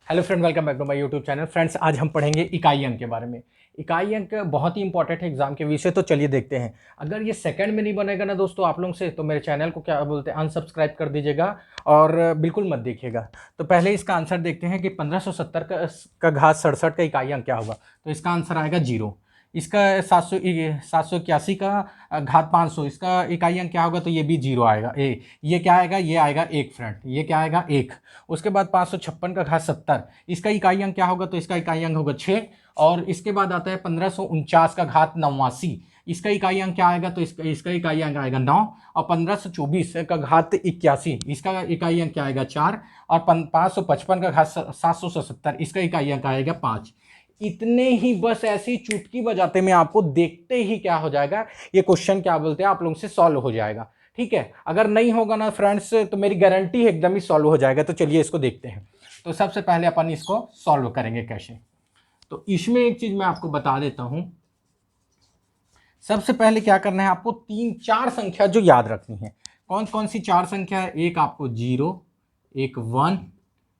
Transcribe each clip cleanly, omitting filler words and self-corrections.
Hello friend, welcome back to my YouTube channel. Friends, आज हम पढ़ेंगे इकाई अंक के बारे में। इकाई अंक बहुत ही इंपॉर्टेंट है एग्जाम के विषय, तो चलिए देखते हैं। अगर ये सेकंड में नहीं बनेगा ना दोस्तों आप लोगों से, तो मेरे चैनल को क्या बोलते हैं, अनसब्सक्राइब कर दीजिएगा और बिल्कुल मत देखिएगा। तो पहले इसका आंसर देखते हैं कि 1570 का घात 67 का इकाई अंक क्या होगा। तो इसका आंसर आएगा 0। इसका 781 का घात 500, इसका इकाई अंक क्या होगा, तो ये भी 0 आएगा। ये क्या आएगा, ये आएगा 1 फ्रेंड, ये क्या आएगा 1। उसके बाद 556 का घात 70, इसका इकाई अंक क्या होगा, तो इसका इकाई अंक होगा 6। और इसके बाद आता है 1549 का घात 89, इसका इकाई अंक क्या आएगा, तो इसका इकाई अंक आएगा 9। और 1524 का घात 81, इसका इकाई अंक क्या आएगा 4। और 555 का घात 777, इसका इकाई अंक आएगा 5। इतने ही बस ऐसी चुटकी बजाते में आपको देखते ही क्या हो जाएगा, ये क्वेश्चन क्या बोलते हैं आप लोगों से सॉल्व हो जाएगा। ठीक है, अगर नहीं होगा ना फ्रेंड्स, तो मेरी गारंटी है एकदम ही सॉल्व हो जाएगा। तो चलिए इसको देखते हैं। तो सबसे पहले अपन इसको सॉल्व करेंगे कैसे। तो इसमें एक चीज मैं आपको बता देता हूं। सबसे पहले क्या करना है, आपको 3-4 संख्या जो याद रखनी है। कौन कौन सी 4 संख्या है, एक आपको 0, एक 1,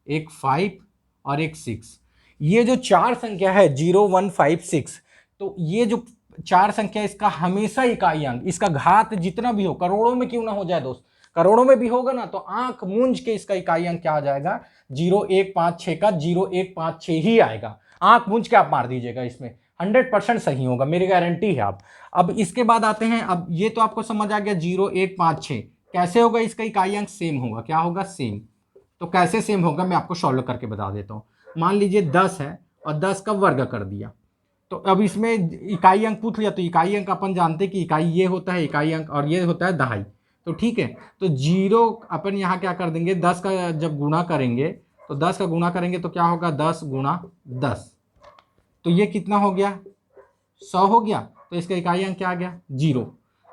एक 5 और एक 6। ये जो 4 संख्या है 0, 1, 5, 6, तो ये जो 4 संख्या, इसका हमेशा इकाई अंक, इसका घात जितना भी हो, करोड़ों में क्यों ना हो जाए दोस्त, करोड़ों में भी होगा ना, तो आंख मूंझ के इसका इकाई अंक क्या आ जाएगा, 0,156 का 0,156 ही आएगा। आंख मूंझ के आप मार दीजिएगा, इसमें 100% सही होगा, मेरी गारंटी है। आप अब इसके बाद आते हैं, अब ये तो आपको समझ आ गया 0,156 कैसे होगा, इसका इकाई अंक सेम होगा, क्या होगा, सेम। तो कैसे सेम होगा मैं आपको सॉल्व करके बता देता हूं। मान लीजिए 10 है और 10 का वर्ग कर दिया, तो अब इसमें इकाई अंक पूछ लिया, तो इकाई अंक अपन जानते कि इकाई ये होता है इकाई अंक, और ये होता है दहाई। तो ठीक है, तो 0 अपन यहाँ क्या कर देंगे, 10 का जब गुणा करेंगे, तो 10 का गुणा करेंगे तो क्या होगा, 10 गुणा 10, तो ये कितना हो गया, 100 हो गया। तो इसका इकाई अंक क्या आ गया, 0।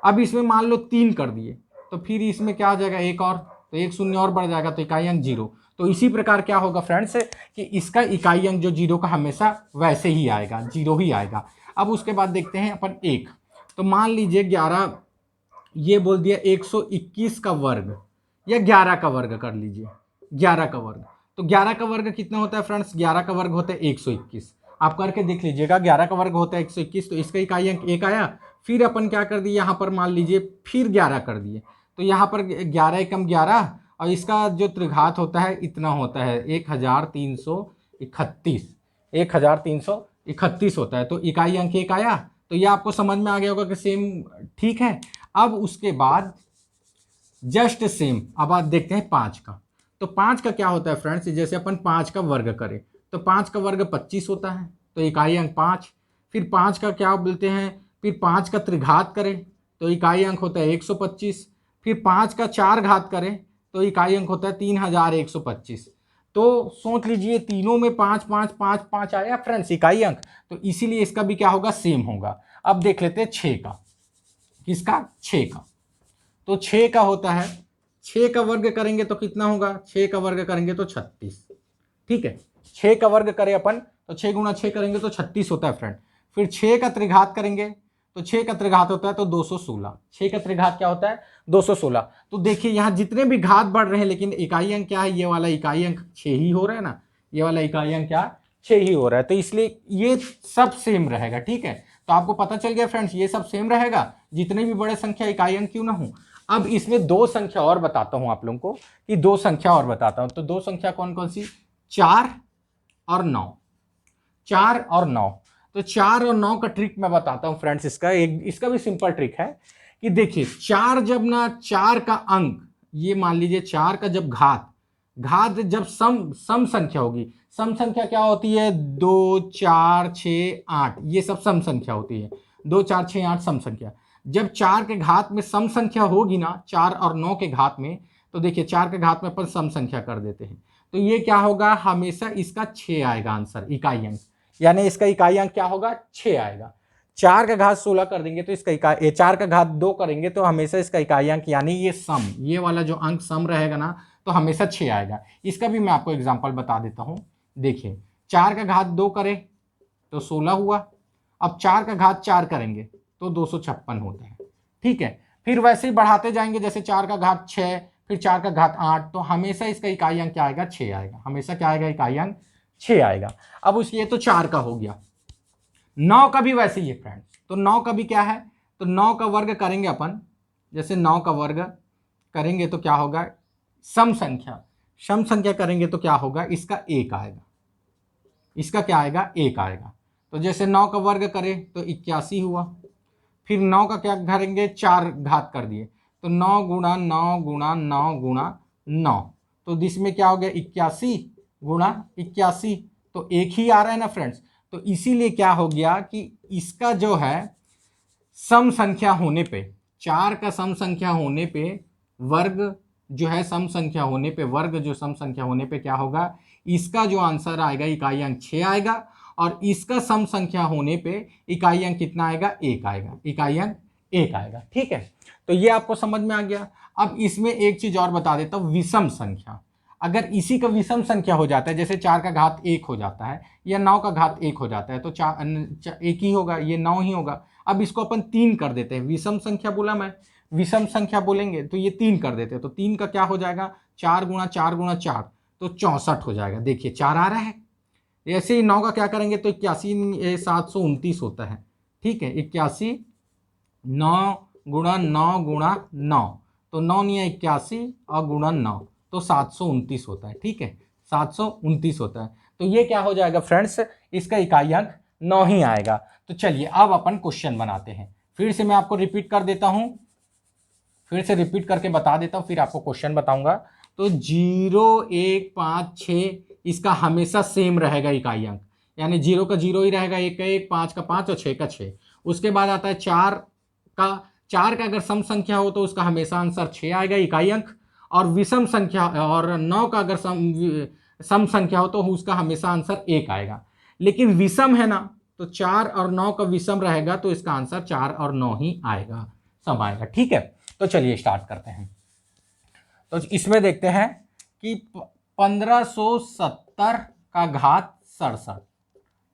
अब इसमें मान लो 3 कर दिए, तो फिर इसमें क्या आ जाएगा, एक और, तो एक शून्य और बढ़ जाएगा, तो इकाई अंक 0। तो इसी प्रकार क्या होगा फ्रेंड्स, कि इसका इकाई अंक जो 0 का हमेशा वैसे ही आएगा, 0 ही आएगा। अब उसके बाद देखते हैं अपन 1। तो मान लीजिए 11, ये बोल दिया 121 का वर्ग, या 11 का वर्ग कर लीजिए, 11 का वर्ग। तो 11 का वर्ग कितना होता है फ्रेंड्स, 11 का वर्ग होता है 121। आप करके देख लीजिएगा, 11 का वर्ग होता है 121, तो इसका इकाई अंक 1 आया। फिर अपन क्या कर दिए, यहाँ पर मान लीजिए फिर 11 कर दिए, तो यहाँ पर 11 एकम 11, और इसका जो त्रिघात होता है इतना होता है 1331, 1331 होता है। तो इकाई अंक 1 आया। तो ये आपको समझ में आ गया होगा कि सेम, ठीक है। अब उसके बाद जस्ट सेम, अब आप देखते हैं 5 का। तो 5 का क्या होता है फ्रेंड्स, जैसे अपन 5 का वर्ग करें, तो 5 का वर्ग 25 होता है, तो इकाई अंक 5। फिर 5 का क्या बोलते हैं, फिर 5 का त्रिघात करें, तो इकाई अंक होता है 125। फिर 5 का 4 घात करें, तो इकाई अंक होता है 3125। तो सोच लीजिए तीनों में 5 5 5 5 आया फ्रेंड्स इकाई अंक, तो इसीलिए इसका भी क्या होगा, सेम होगा। अब देख लेते हैं 6 का, किसका, 6 का। तो 6 का होता है, 6 का वर्ग करेंगे तो कितना होगा, 6 का वर्ग करेंगे तो 36। ठीक है, 6 का वर्ग करें अपन, तो 6 गुणा 6 करेंगे तो 36 होता है फ्रेंड। फिर 6 का त्रिघात करेंगे, तो 6 का त्रिघात होता है तो 216। 6 का त्रिघात क्या होता है, 216। तो देखिए यहाँ जितने भी घात बढ़ रहे हैं, लेकिन इकाई अंक क्या है, ये वाला इकाई अंक 6 ही हो रहा है ना, ये वाला इकाई अंक क्या 6 ही हो रहा है, तो इसलिए ये सब सेम रहेगा। ठीक है, तो आपको पता चल गया फ्रेंड्स, ये सब सेम रहेगा, जितने भी बड़े संख्या इकाई अंक क्यों ना हो। अब इसमें 2 संख्या और बताता हूं आप लोगों को, कि 2 संख्या और बताता हूं। तो 2 संख्या कौन कौन सी, 4 और 9, 4 और 9। तो 4 और 9 का ट्रिक मैं बताता हूं फ्रेंड्स, इसका भी सिंपल ट्रिक है। कि देखिए 4 जब ना, 4 का अंक, ये मान लीजिए 4 का जब घात, जब सम संख्या होगी, सम संख्या क्या होती है, 2 4 6 8, ये सब सम संख्या होती है, 2 4 6 8 सम संख्या। जब 4 के घात में सम संख्या होगी ना, 4 और 9 के घात में, तो देखिए 4 के घात में अपन सम संख्या कर देते हैं, तो ये क्या होगा, हमेशा इसका 6 आएगा आंसर, इकाई अंक। यानी इसका इकाई अंक क्या होगा, 6 आएगा। 4 का घात 16 कर देंगे तो इसका इकाई, 4 का घात 2 करेंगे तो हमेशा इसका इकाई अंक, यानी ये सम, ये वाला जो अंक सम रहेगा ना, तो हमेशा 6 आएगा। इसका भी मैं आपको एग्जांपल बता देता हूं। देखिए 4 का घात 2 करें तो 16 हुआ। अब 4 का घात 4 करेंगे तो 256 होता है। ठीक है, फिर वैसे ही बढ़ाते जाएंगे, जैसे 4 का घात 6, फिर 4 का घात 8, तो हमेशा इसका इकाई अंक क्या आएगा, 6 आएगा। हमेशा क्या आएगा, इकाई अंक 6 आएगा। अब उस ये तो 4 का हो गया। 9 का भी वैसे ही है फ्रेंड्स। तो 9 का भी क्या है, तो 9 का वर्ग करेंगे अपन, जैसे 9 का वर्ग करेंगे तो क्या होगा, सम संख्या करेंगे तो क्या होगा, इसका 1 आएगा, इसका क्या आएगा, 1 आएगा। तो जैसे 9 का वर्ग करें तो 81 हुआ। फिर 9 का क्या करेंगे, 4 घात कर दिए, तो 9 गुणा 9 गुणा 9 गुणा 9, तो इसमें क्या हो गया, 81 गुणा 81, तो 1 ही आ रहा है ना फ्रेंड्स। तो इसीलिए क्या हो गया कि इसका जो है सम संख्या होने पे, 4 का सम संख्या होने पे वर्ग जो है सम संख्या होने पे, वर्ग जो सम संख्या होने पे क्या होगा, इसका जो आंसर आएगा इकाई अंक 6 आएगा, और इसका सम संख्या होने पे इकाई अंक कितना आएगा, 1 आएगा, इकाई अंक 1 आएगा। ठीक है, तो ये आपको समझ में आ गया। अब इसमें एक चीज और बता देता हूं, विषम संख्या, अगर इसी का विषम संख्या हो जाता है, जैसे 4 का घात 1 हो जाता है या 9 का घात 1 हो जाता है, तो 1 ही होगा, ये 9 ही होगा। अब इसको अपन 3 कर देते हैं, विषम संख्या बोला मैं, विषम संख्या बोलेंगे तो ये 3 कर देते हैं, तो 3 का क्या हो जाएगा, 4 गुणा 4 गुणा 4, तो 64 हो जाएगा। देखिए 4 आ रहा है। ऐसे ही 9 का क्या करेंगे, तो 81 729 होता है। ठीक है, 81 9 गुणा 9 गुणा 9, तो 9 नहीं है 81 और गुणा 9, तो 729 होता है। ठीक है, 729 होता है। तो ये क्या हो जाएगा फ्रेंड्स, इसका इकाई अंक 9 ही आएगा। तो चलिए अब अपन क्वेश्चन बनाते हैं। फिर से मैं आपको रिपीट कर देता हूं, फिर से रिपीट करके बता देता हूं, फिर आपको क्वेश्चन बताऊंगा। तो 0 1 5 6 इसका हमेशा सेम रहेगा इकाई अंक, यानी 0 का 0 ही रहेगा, 1 का 1, 5 का 5 और 6 का 6। उसके बाद आता है 4 का अगर सम संख्या हो तो उसका हमेशा आंसर 6 आएगा इकाई अंक, और विषम संख्या और 9 का अगर सम संख्या हो तो उसका हमेशा आंसर 1 आएगा। लेकिन विषम है ना, तो 4 और 9 का विषम रहेगा तो इसका आंसर 4 और 9 ही आएगा, सम आएगा। ठीक है, तो चलिए स्टार्ट करते हैं। तो इसमें देखते हैं कि 1570 का घात 67,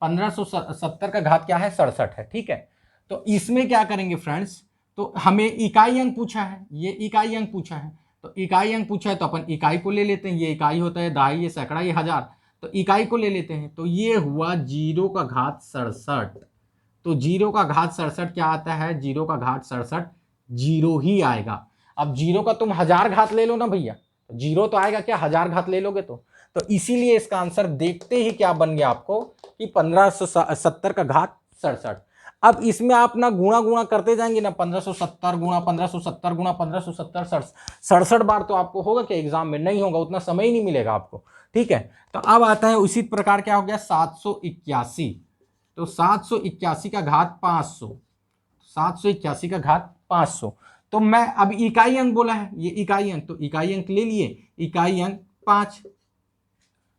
1570 का घात क्या है, 67 है। ठीक है, तो इसमें क्या करेंगे फ्रेंड्स, तो हमें इकाई अंक पूछा है, ये इकाई अंक पूछा है, तो इकाई अंक पूछा है तो अपन इकाई को ले लेते हैं। ये इकाई होता है दहाई, ये सैकड़ा, ये हजार, तो इकाई को ले लेते हैं। तो ये हुआ 0 का घात 67, तो 0 का घात 67 क्या आता है, 0 का घात 67 0 ही आएगा। अब 0 का तुम 1000 घात ले लो ना भैया, तो 0 तो आएगा क्या, 1000 घात ले लोगे तो इसीलिए इसका आंसर देखते ही क्या बन गया आपको कि 1570 का घात 67। अब इसमें आप ना गुणा गुणा करते जाएंगे ना, 1570 गुणा 1570 गुणा 1570, 67 बार तो आपको होगा कि एग्जाम में, नहीं होगा, उतना समय ही नहीं मिलेगा आपको। ठीक है, तो अब आता है उसी प्रकार क्या हो गया 781, तो 781 का घात 500, 781 का घात 500। तो मैं अब इकाई अंक बोला है, ये इकाई अंक, तो इकाई अंक ले लिए, इकाई अंक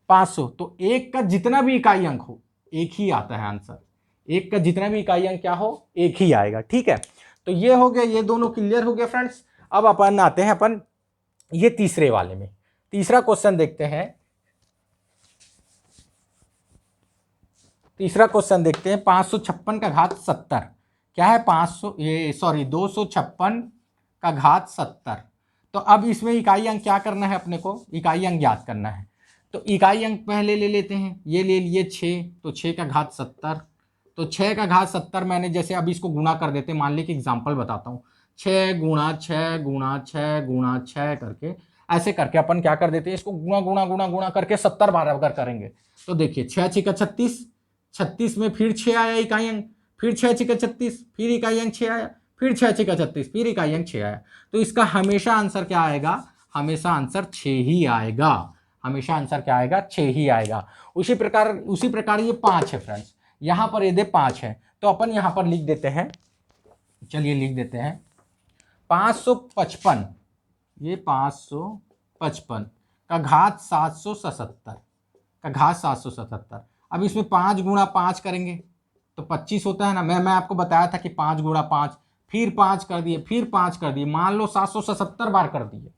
500, तो 1 का जितना भी इकाई अंक हो 1 ही आता है आंसर, 1 का जितना भी इकाई अंक क्या हो 1 ही आएगा। ठीक है, तो ये हो गया, ये दोनों क्लियर हो गया फ्रेंड्स। अब अपन आते हैं अपन ये तीसरे वाले में, तीसरा क्वेश्चन देखते हैं। तीसरा क्वेश्चन देखते हैं, 556 का घात 70 क्या है, 256 का घात 70। तो अब इसमें इकाई अंक क्या करना है अपने को, इकाई अंक याद करना है। तो इकाई अंक पहले ले लेते हैं, ये ले लिए 6, तो 6 का घात 70, तो 6 का घात 70 मैंने जैसे अब इसको गुणा कर देते हैं, मान ली कि एग्जाम्पल बताता हूँ, 6 गुणा 6 गुणा 6 गुणा 6 करके, ऐसे करके अपन क्या कर देते हैं, इसको गुणा गुणा गुणा गुणा करके 70 बार अगर करेंगे तो देखिए 6 6 का 36, 36 में फिर 6 आया इकाई अंक, फिर 6 6 का 36, फिर इकाई अंक 6 आया, फिर 6 6 का 36, फिर इकाई अंक 6 आया। तो इसका हमेशा आंसर क्या आएगा, हमेशा आंसर 6 ही आएगा, हमेशा आंसर क्या आएगा, 6 ही आएगा। उसी प्रकार ये 5 है फ्रेंड्स, यहां पर यदि 5 है तो अपन यहां पर लिख देते हैं, चलिए लिख देते हैं 555, ये 555 का घात 777, का घात 777। अब इसमें 5 गुणा 5 करेंगे तो 25 होता है ना, मैं आपको बताया था कि 5 गुणा 5, फिर 5 कर दिए, फिर 5 कर दिए, मान लो 777 बार कर दिए,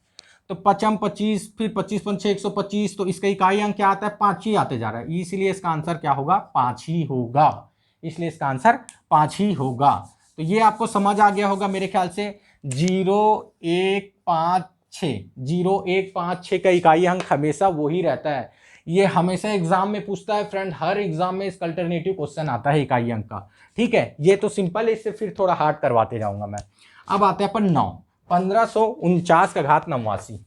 तो 5 25, फिर 25 5 125, तो इसका इकाई अंक क्या आता है, 5 ही आते जा रहा है, इसलिए इसका आंसर क्या होगा, 5 ही होगा, इसलिए इसका आंसर 5 ही होगा। तो ये आपको समझ आ गया होगा मेरे ख्याल से। 0 1 5 6, 0 1 5 6 का इकाई अंक हमेशा वही रहता है, ये हमेशा एग्जाम में पूछता है फ्रेंड, हर एग्जाम में इसका अल्टरनेटिव क्वेश्चन आता है इकाई अंक का। ठीक है, ये तो सिंपल है, इससे फिर थोड़ा हार्ड करवाते जाऊंगा मैं। अब आते हैं अपन 9, 1549 का घात 89।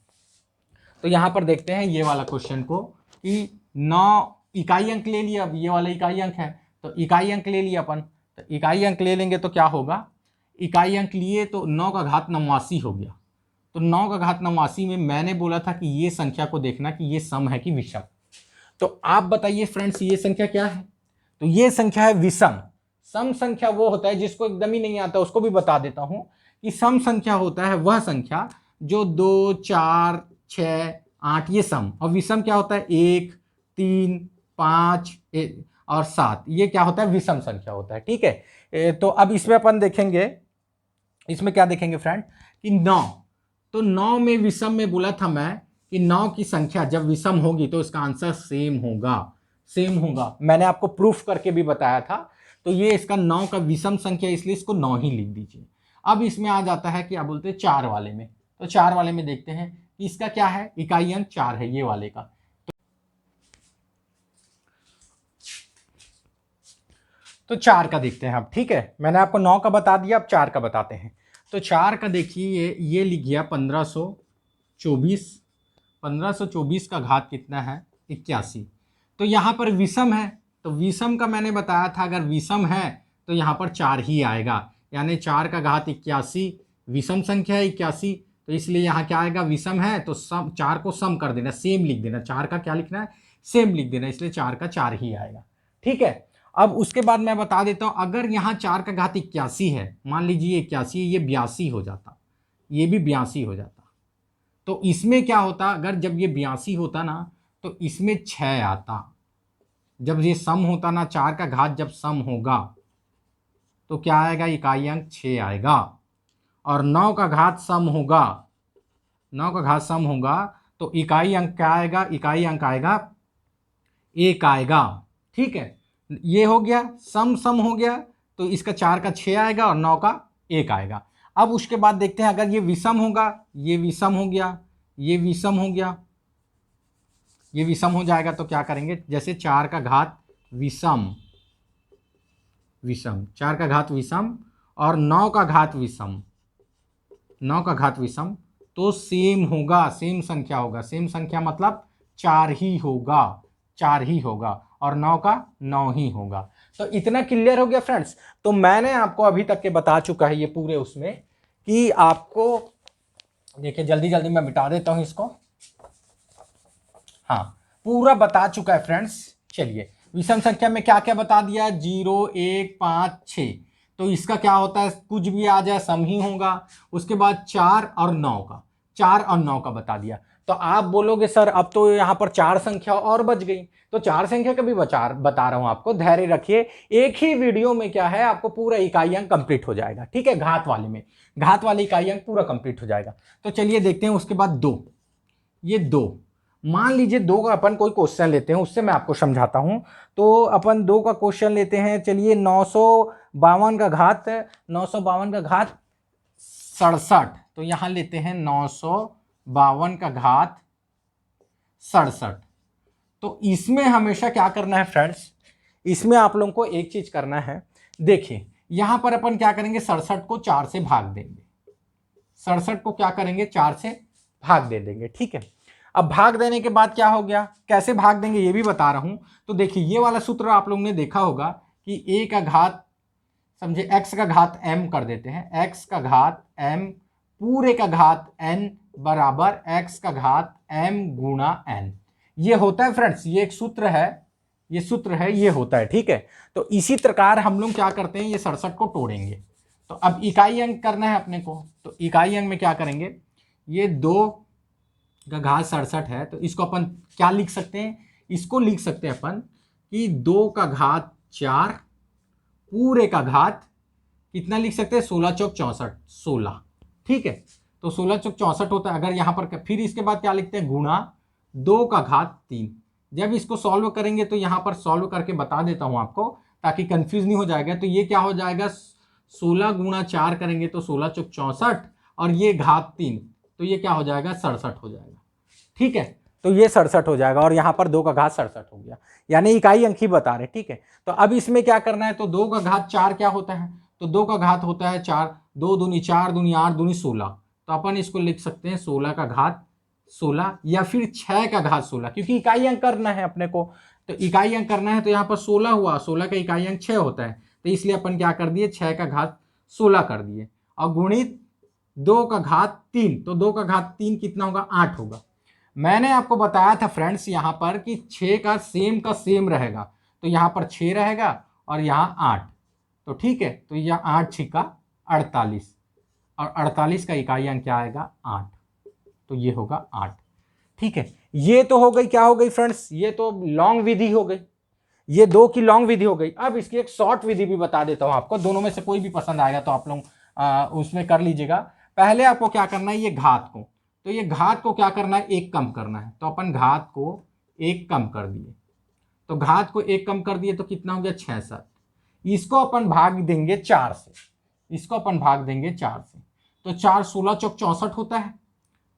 तो यहां पर देखते हैं ये वाला क्वेश्चन को कि 9 इकाई अंक ले लिया, अब ये वाला इकाई अंक है तो इकाई अंक ले लिया अपन, तो इकाई अंक ले लेंगे तो क्या होगा, इकाई अंक लिए तो 9 का घात 89 हो गया। तो 9 का घात 89 में मैंने बोला था कि ये संख्या को देखना कि ये सम है कि विषम। तो आप बताइए फ्रेंड्स ये संख्या क्या है, तो ये संख्या है विषम। सम संख्या वो होता है, जिसको एकदम ही नहीं आता उसको भी बता देता हूं कि सम संख्या होता है वह संख्या जो 2, 4, 6, 8 ये सम, और विषम क्या होता है 1, 3, 5 और 7, ये क्या होता है विषम संख्या होता है। ठीक है, तो अब इसमें अपन देखेंगे, इसमें क्या देखेंगे फ्रेंड कि 9, तो 9 में विषम में बोला था मैं कि 9 की संख्या जब विषम होगी तो इसका आंसर सेम होगा, सेम होगा। मैंने आपको प्रूफ करके भी बताया था। तो ये इसका 9 का विषम संख्या, इसलिए इसको 9 ही लिख दीजिए। अब इसमें आ जाता है क्या बोलते हैं 4 वाले में, तो 4 वाले में देखते हैं कि इसका क्या है, इकाई अंक 4 है ये वाले का। तो 4 का देखते हैं अब। ठीक है, मैंने आपको 9 का बता दिया, अब 4 का बताते हैं। तो 4 का देखिए ये लिख गया 1524, 1524 का घात कितना है 81। तो यहाँ पर विषम है, तो विषम का मैंने बताया था अगर विषम है तो यहाँ पर 4 ही आएगा, यानी 4 का घात 81 विषम संख्या है 81, तो इसलिए यहाँ क्या आएगा विषम है तो सम, 4 को सम कर देना, सेम लिख देना, 4 का क्या लिखना है सेम लिख देना, इसलिए 4 का 4 ही आएगा। ठीक है, अब उसके बाद मैं बता देता हूं अगर यहाँ 4 का घात 81 है, मान लीजिए 81 ये 82 हो जाता, ये भी 82 हो जाता, तो इसमें क्या होता अगर जब ये 82 होता ना तो इसमें 6 आता, जब ये सम होता ना 4 का घात जब सम होगा तो क्या आएगा इकाई अंक 6 आएगा, और 9 का घात सम होगा, 9 का घात सम होगा तो इकाई अंक क्या आएगा, इकाई अंक आएगा 1 आएगा। ठीक है, ये हो गया सम, सम हो गया तो इसका 4 का 6 आएगा और 9 का 1 आएगा। अब उसके बाद देखते हैं अगर ये विषम होगा, ये विषम हो गया, ये विषम हो गया, ये विषम हो जाएगा तो क्या करेंगे, जैसे 4 का घात विषम, विषम 4 का घात विषम और 9 का घात विषम, 9 का घात विषम तो सेम होगा, सेम संख्या होगा, सेम संख्या मतलब 4 ही होगा, 4 ही होगा और 9 का 9 ही होगा। तो इतना क्लियर हो गया फ्रेंड्स। तो मैंने आपको अभी तक के बता चुका है ये पूरे उसमें कि आपको देखिए जल्दी जल्दी मैं मिटा देता हूं इसको, हाँ पूरा बता चुका है फ्रेंड्स। चलिए विषम संख्या में क्या क्या बता दिया, 0, 1, 5, 6, तो इसका क्या होता है कुछ भी आ जाए सम ही होगा। उसके बाद 4 और 9 का, 4 और 9 का बता दिया। तो आप बोलोगे सर अब तो यहाँ पर 4 संख्या और बच गई, तो 4 संख्या का भी बता रहा हूँ आपको, धैर्य रखिए, एक ही वीडियो में क्या है आपको पूरा इकाई अंक कंप्लीट हो जाएगा। ठीक है, घात वाले में, घात वाले इकाई अंक पूरा कंप्लीट हो जाएगा। तो चलिए देखते हैं उसके बाद 2, ये 2 मान लीजिए 2 का अपन कोई क्वेश्चन लेते हैं, उससे मैं आपको समझाता हूं। तो अपन 2 का क्वेश्चन लेते हैं, चलिए 952 का घात, 952 का घात 67, तो यहां लेते हैं 952 का घात 67। तो इसमें हमेशा क्या करना है फ्रेंड्स, इसमें आप लोगों को एक चीज करना है, देखिए यहां पर अपन क्या करेंगे 67 को 4 से भाग देंगे, 67 को क्या करेंगे 4 से भाग दे देंगे। ठीक है, अब भाग देने के बाद क्या हो गया, कैसे भाग देंगे ये भी बता रहा हूं। तो देखिए ये वाला सूत्र आप लोगों ने देखा होगा कि a का घात समझे x का घात m कर देते हैं, x का घात m पूरे का घात n बराबर x का घात m गुणा n, ये होता है फ्रेंड्स, ये एक सूत्र है, ये सूत्र है, ये होता है। ठीक है, तो इसी प्रकार हम लोग क्या करते हैं, ये 67 को तोड़ेंगे। तो अब इकाई अंक करना है अपने को, तो इकाई अंक में क्या करेंगे, ये 2 का घात 67 है तो इसको अपन क्या लिख सकते हैं, इसको लिख सकते हैं अपन कि 2 का घात 4 पूरे का घात कितना लिख सकते हैं, 16 चौक 64, 16। ठीक है, तो 16 चौक 64 होता है। अगर यहाँ पर फिर इसके बाद क्या लिखते हैं, गुणा 2 का घात 3। जब इसको सॉल्व करेंगे तो यहाँ पर सॉल्व करके बता देता हूँ आपको ताकि कंफ्यूज नहीं हो जाएगा। तो ये क्या हो जाएगा, 16 गुणा 4 करेंगे तो 16 चौक 64 और ये घात 3, तो ये क्या हो जाएगा 67 हो जाएगा। ठीक है, तो ये 67 हो जाएगा, और यहाँ पर 2 का घात 67 हो गया, यानी इकाई अंक ही बता रहे, ठीक है। तो अब इसमें क्या करना है, तो 2 का घात 4 क्या होता है, तो 2 का घात होता है 4, 2 दूनी 4 दूनी 8 दूनी 16, तो अपन इसको लिख सकते हैं 16 का घात 16, या फिर 6 का घात 16, क्योंकि इकाई अंक करना है अपने को, तो इकाई अंक करना है तो यहाँ पर 16 हुआ, 16 का इकाई अंक 6 होता है, तो इसलिए अपन क्या कर दिए, 6 का घात 16 कर दिए, और गुणित 2 का घात 3, तो 2 का घात 3 कितना होगा, 8 होगा। मैंने आपको बताया था फ्रेंड्स यहाँ पर कि 6 का सेम रहेगा, तो यहाँ पर 6 रहेगा और यहाँ 8, तो ठीक है, तो यह 8 छिका 48, और 48 का इकाई अंक क्या आएगा, 8, तो ये होगा 8, ठीक है। ये तो हो गई, क्या हो गई फ्रेंड्स, ये तो लॉन्ग विधि हो गई, ये 2 की लॉन्ग विधि हो गई। अब इसकी एक शॉर्ट विधि भी बता देता हूं आपको, दोनों में से कोई भी पसंद आएगा तो आप लोग उसमें कर लीजिएगा। पहले आपको क्या करना है, ये घात को, तो ये घात को क्या करना है, 1 कम करना है, तो अपन घात को 1 कम कर दिए, तो घात को 1 कम कर दिए तो कितना हो गया, 6-7, इसको अपन भाग देंगे 4 से, इसको अपन भाग देंगे 4 से, तो 4 16 चौक 64 होता है,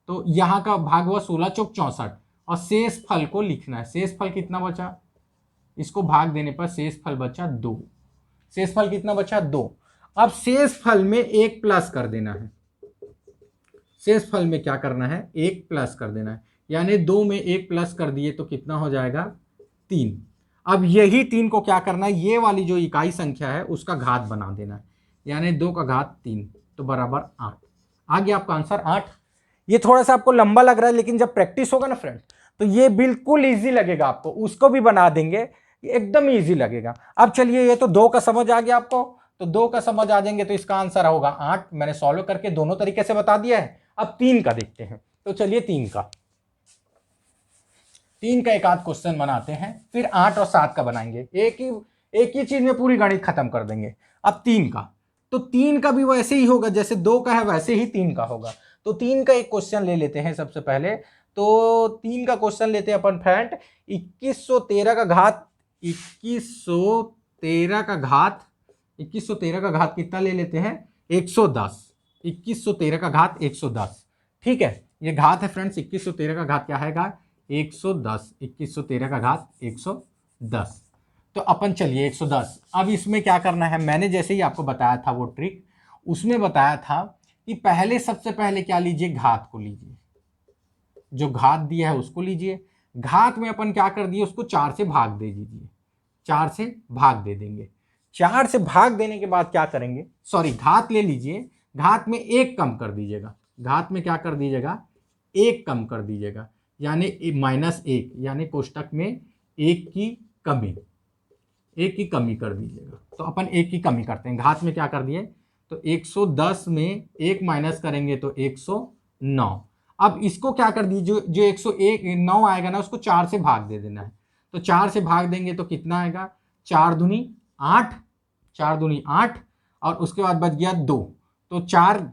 तो यहाँ का भाग हुआ 16 चौक 64, और शेष फल को लिखना है, शेष फल कितना बचा, इसको भाग देने पर शेष फल बचा 2, शेष फल कितना बचा, 2। अब शेष फल में 1 प्लस कर देना है, शेष फल में क्या करना है, 1 प्लस कर देना है, यानी 2 में 1 प्लस कर दिए तो कितना हो जाएगा, 3। अब यही 3 को क्या करना है, ये वाली जो इकाई संख्या है उसका घात बना देना है, यानी 2 का घात 3, तो बराबर 8, आ गया आपका आंसर 8। ये थोड़ा सा आपको लंबा लग रहा है, लेकिन जब प्रैक्टिस होगा ना फ्रेंड, तो ये बिल्कुल ईजी लगेगा आपको, उसको भी बना देंगे, एकदम ईजी लगेगा। अब चलिए, ये तो 2 का समझ आ गया आपको, तो 2 का समझ आ जाएंगे तो इसका आंसर होगा 8, मैंने सॉल्व करके दोनों तरीके से बता दिया है। अब 3 का देखते हैं, तो चलिए 3 का एक आध क्वेश्चन बनाते हैं, फिर 8 और 7 का बनाएंगे, एक ही चीज में पूरी गणित खत्म कर देंगे। अब 3 का, तो 3 का भी वैसे ही होगा, जैसे 2 का है वैसे ही 3 का होगा, तो 3 का एक क्वेश्चन ले लेते हैं सबसे पहले। तो 3 का क्वेश्चन लेते हैं अपन फ्रेंड, 2113 का घात 2113 का घात कितना ले लेते हैं, 110, 2113 का घात 110, ठीक है, ये घात है फ्रेंड्स, 2113 का घात क्या है, 110, 2113 का घात 110, तो अपन चलिए 110। अब इसमें क्या करना है, मैंने जैसे ही आपको बताया था वो ट्रिक, उसमें बताया था कि पहले सबसे पहले क्या लीजिए, घात को लीजिए, जो घात दिया है उसको लीजिए, घात में अपन क्या कर दिए, उसको 4 से भाग दे दीजिए, 4 से भाग दे देंगे, 4 से भाग देने के बाद क्या करेंगे, सॉरी घात ले लीजिए, घात में 1 कम कर दीजिएगा, घात में क्या कर दीजिएगा, 1 कम कर दीजिएगा, यानी -1, यानी कोष्टक में 1 की कमी कर दीजिएगा, तो अपन 1 की कमी करते हैं, घात में क्या कर दिए, तो 110 में 1 माइनस करेंगे तो 109। अब इसको क्या कर दीजिए, जो 109 आएगा ना, उसको 4 से भाग दे देना है, तो 4 से भाग देंगे तो कितना आएगा, 4 दूनी 8, 4 दूनी 8, और उसके बाद बच गया 2, तो 4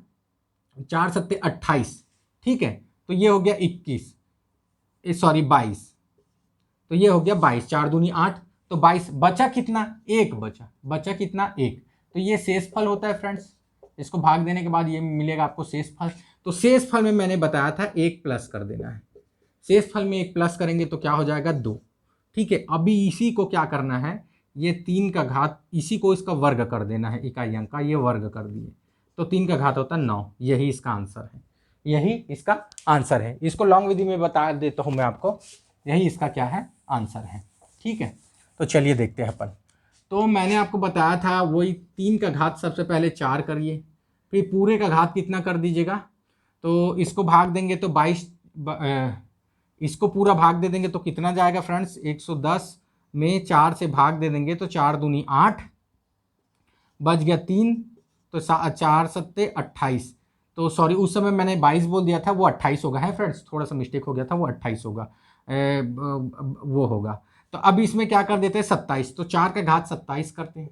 7 28, ठीक है, तो ये हो गया 22, तो ये हो गया 22, 4 दूनी 8, तो 22, बचा कितना, 1 बचा कितना, 1, तो ये शेष फल होता है फ्रेंड्स, इसको भाग देने के बाद ये मिलेगा आपको शेष फल, तो शेष फल में मैंने बताया था 1 प्लस कर देना है, शेष फल में 1 प्लस करेंगे तो क्या हो जाएगा, 2, ठीक है। अभी इसी को क्या करना है, ये 3 का घात, इसी को इसका वर्ग कर देना है, इकाई अंक का ये वर्ग कर दिए, तो 3 का घात होता है 9, यही इसका आंसर है, यही इसका आंसर है। इसको लॉन्ग विधि में बता देता हूँ मैं आपको, यही इसका क्या है, आंसर है, ठीक है। तो चलिए देखते हैं अपन, तो मैंने आपको बताया था वही 3 का घात सबसे पहले 4 करिए, फिर पूरे का घात कितना कर दीजिएगा, तो इसको भाग देंगे तो 22, इसको पूरा भाग दे देंगे तो कितना जाएगा फ्रेंड्स, 110 में 4 से भाग दे देंगे तो 4 दूनी 8, बच गया 3, तो 4 7 28, तो सॉरी उस समय मैंने 22 बोल दिया था, वो 28 होगा है फ्रेंड्स, थोड़ा सा मिस्टेक हो गया था, वो 28 होगा, वो होगा। तो अब इसमें क्या कर देते हैं, 27, तो 4 का घात 27 करते हैं,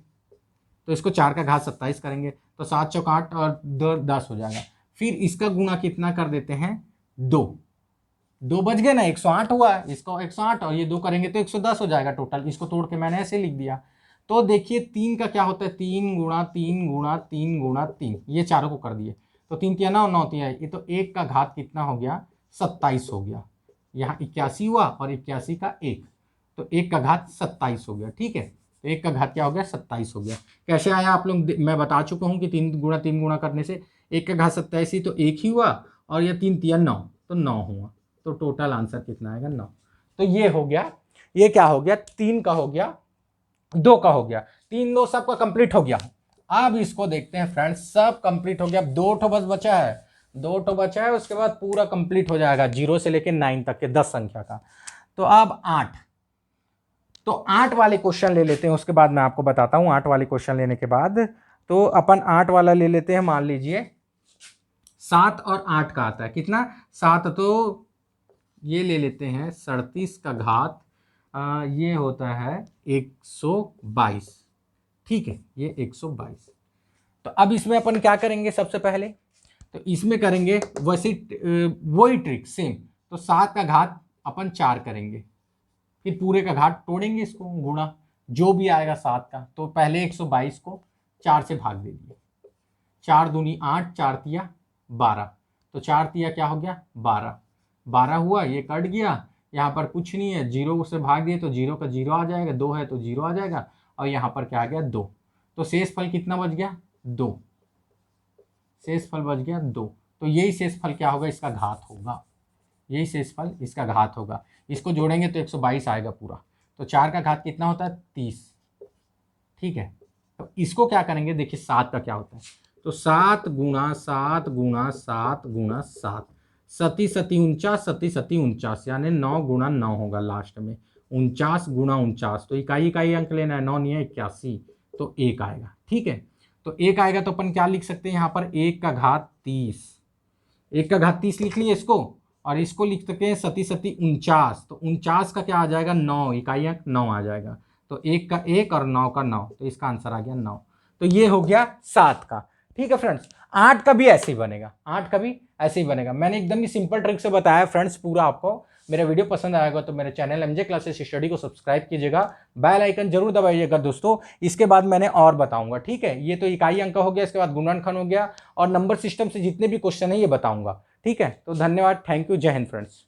तो इसको 4 का घात 27 करेंगे तो 7 चौक 8 और 2 10 हो जाएगा, फिर इसका गुणा कितना कर देते हैं, 2 बच गए ना, 108 हुआ, इसको 108 और ये 2 करेंगे तो 110 हो जाएगा टोटल, इसको तोड़ के मैंने ऐसे लिख दिया। तो देखिए 3 का क्या होता है, 3 गुणा 3 गुणा 3 गुणा 3, ये चारों को कर दिए, तो 3 तिया 9, 9 तिया, ये तो 1 का घात कितना हो गया, 27 हो गया, यहाँ 81 हुआ और 81 का 1, तो 1 का घात 27 हो गया। ठीक है, तो 1 का घात क्या हो गया, 27 हो गया। कैसे आया आप लोग, मैं बता चुका हूँ कि 3 गुणा करने से 1 का घात 27 ही तो 1 ही हुआ, और ये 3 तिया 9, तो 9 हुआ। तो टोटल आंसर कितना आएगा, 9। तो ये हो गया, ये क्या हो गया, 3 का हो गया, 2 का हो गया, 3 2 सबका कंप्लीट हो गया। अब इसको देखते हैं फ्रेंड्स, सब कंप्लीट हो गया, अब 2 बस बचा है, 2 बचा है, उसके बाद पूरा कंप्लीट हो जाएगा 0 से लेकर 9 तक के 10 संख्या का। तो अब 8, तो 8 वाले क्वेश्चन ले लेते हैं, उसके बाद मैं आपको बताता हूं। 8 वाले क्वेश्चन लेने के बाद तो अपन 8 वाला ले लेते हैं। मान लीजिए 7 और 8 का आता है कितना, 7, तो ये ले लेते हैं 37 का घात, ये होता है 122। ठीक है, ये 122। तो अब इसमें अपन क्या करेंगे, सबसे पहले तो इसमें करेंगे वैसे वही ट्रिक सेम। तो 7 का घात अपन 4 करेंगे, फिर पूरे का घाट तोड़ेंगे, इसको गुणा जो भी आएगा 7 का। तो पहले 122 को 4 से भाग दे दिए, 4 दूनी 8, 4 तिया 12, तो 4 तिया क्या हो गया, 12, 12 हुआ, ये कट गया, यहाँ पर कुछ नहीं है, 0 से भाग दिए तो 0 का 0 आ जाएगा, 2 है तो 0 आ जाएगा, और यहाँ पर क्या आ गया, 2। तो शेष फल कितना बच गया, 2, शेष फल बच गया 2। तो यही शेष फल क्या होगा, इसका घात होगा, यही शेष फल इसका घात होगा। इसको जोड़ेंगे तो 122 आएगा पूरा। तो 4 का घात कितना होता है, 30। ठीक है, तो इसको क्या करेंगे, देखिए 7 का क्या होता है, तो 7 गुणा 7 गुणा 7 गुणा 7, 7 7 49, 7 7 49, यानी 9 गुणा 9 होगा लास्ट में, 49 गुणा 49, तो इकाई इकाई अंक लेना है, 9 नहीं है 81, तो 1 आएगा। ठीक है, तो 1 आएगा, तो अपन क्या लिख सकते हैं यहाँ पर, 1 का घात 30, 1 का घात 30 लिख लिए इसको, और इसको लिख सकते हैं 7 7 49, तो 49 का क्या आ जाएगा, 9, इकाई अंक 9 आ जाएगा। तो 1 का 1 और 9 का 9, तो इसका आंसर आ गया 9। तो ये हो गया 7 का। ठीक है फ्रेंड्स, 8 का भी ऐसे ही बनेगा, 8 का भी ऐसे ही बनेगा। मैंने एकदम ही सिंपल ट्रिक से बताया फ्रेंड्स पूरा। आपको मेरा वीडियो पसंद आएगा तो मेरे चैनल एमजे क्लासेस स्टडी को सब्सक्राइब कीजिएगा, बेल आइकन जरूर दबाइएगा दोस्तों। इसके बाद मैंने और बताऊंगा। ठीक है, ये तो इकाई अंक हो गया, इसके बाद गुणनखंड हो गया, और नंबर सिस्टम से जितने भी क्वेश्चन है ये बताऊंगा। ठीक है, तो धन्यवाद, थैंक यू, जय हिंद फ्रेंड्स।